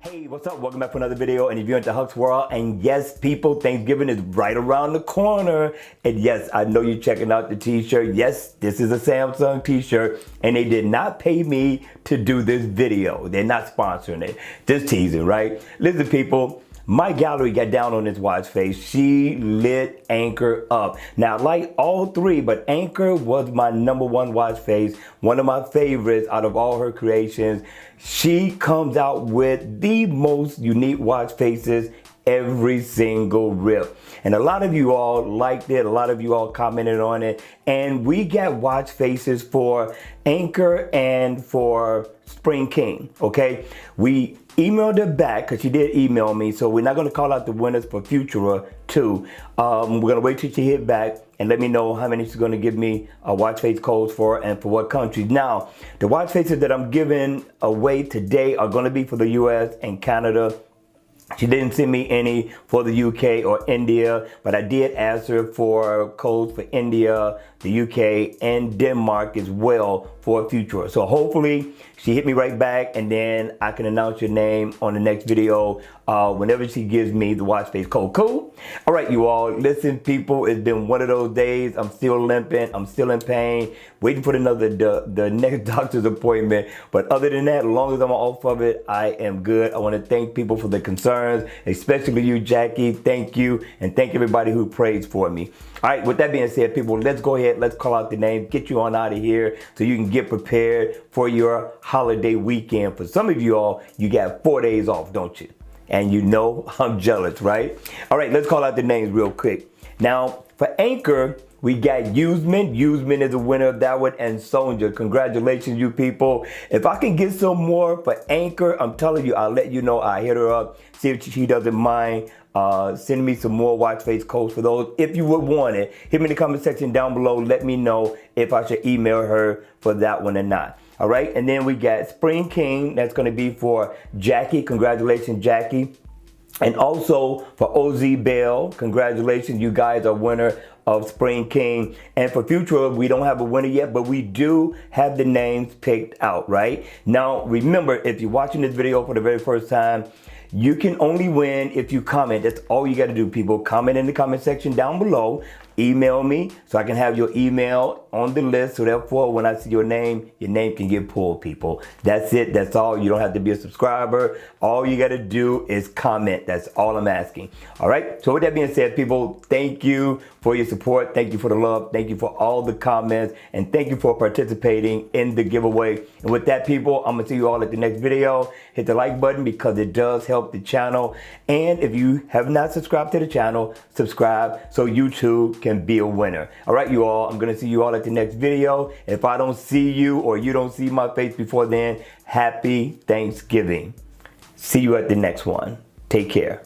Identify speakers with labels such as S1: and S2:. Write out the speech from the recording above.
S1: Hey, what's up? Welcome back for another video. And if you're into Huck's World, and yes, people, Thanksgiving is right around the corner. And yes, I know you're checking out the t-shirt. Yes, this is a Samsung t-shirt, and they did not pay me to do this video. They're not sponsoring it. Just teasing, right? Listen, people. My gallery got down on this watch face. She lit Anchor up. Now, like all three, but Anchor was my #1 watch face, one of my favorites out of all her creations. She comes out with the most unique watch faces every single rip. And a lot of you all liked it. A lot of you all commented on it. And we got watch faces for Anchor and for Spring King, okay? We emailed her back because she did email me, so we're not going to call out the winners for Futura 2. We're going to wait till she hit back and let me know how many she's going to give me watch face codes for and for what countries. Now, the watch faces that I'm giving away today are going to be for the US and Canada. She didn't send me any for the UK or India, but I did ask her for codes for India, the UK, and Denmark as well for Futura. So hopefully she hit me right back, and then I can announce your name on the next video whenever she gives me the watch face code. Cool? All right, you all. Listen, people, it's been one of those days. I'm still limping. I'm still in pain, waiting for the next doctor's appointment. But other than that, as long as I'm off of it, I am good. I want to thank people for the concerns, especially you, Jackie. Thank you, and thank everybody who prays for me. All right, with that being said, people, let's go ahead. Let's call out the names, get you on out of here so you can get prepared for your holiday weekend. For some of you all, you got 4 days off, don't you? And you know I'm jealous, right? All right, let's call out the names real quick. Now, for Anchor, we got Usman. Usman is the winner of that one, and Sonja. Congratulations, you people. If I can get some more for Anchor, I'm telling you, I'll let you know. I'll hit her up, see if she doesn't mind sending me some more watch face codes for those. If you would want it, hit me in the comment section down below. Let me know if I should email her for that one or not. All right, and then we got Spring King. That's going to be for Jackie. Congratulations, Jackie. And also for OZ Bell, congratulations, you guys are winner of Spring King. And for Futura, we don't have a winner yet, but we do have the names picked out, right? Now, remember, if you're watching this video for the very first time, you can only win if you comment. That's all you got to do, people. Comment in the comment section down below. Email me so I can have your email on the list. So therefore, when I see your name can get pulled, people. That's it. That's all. You don't have to be a subscriber. All you got to do is comment. That's all I'm asking. All right. So with that being said, people, thank you for your support. Thank you for the love. Thank you for all the comments. And thank you for participating in the giveaway. And with that, people, I'm going to see you all at the next video. Hit the like button because it does help the channel. And if you have not subscribed to the channel, subscribe so YouTube can be a winner. All right, you all, I'm going to see you all at the next video. If I don't see you or you don't see my face before then, happy Thanksgiving. See you at the next one. Take care.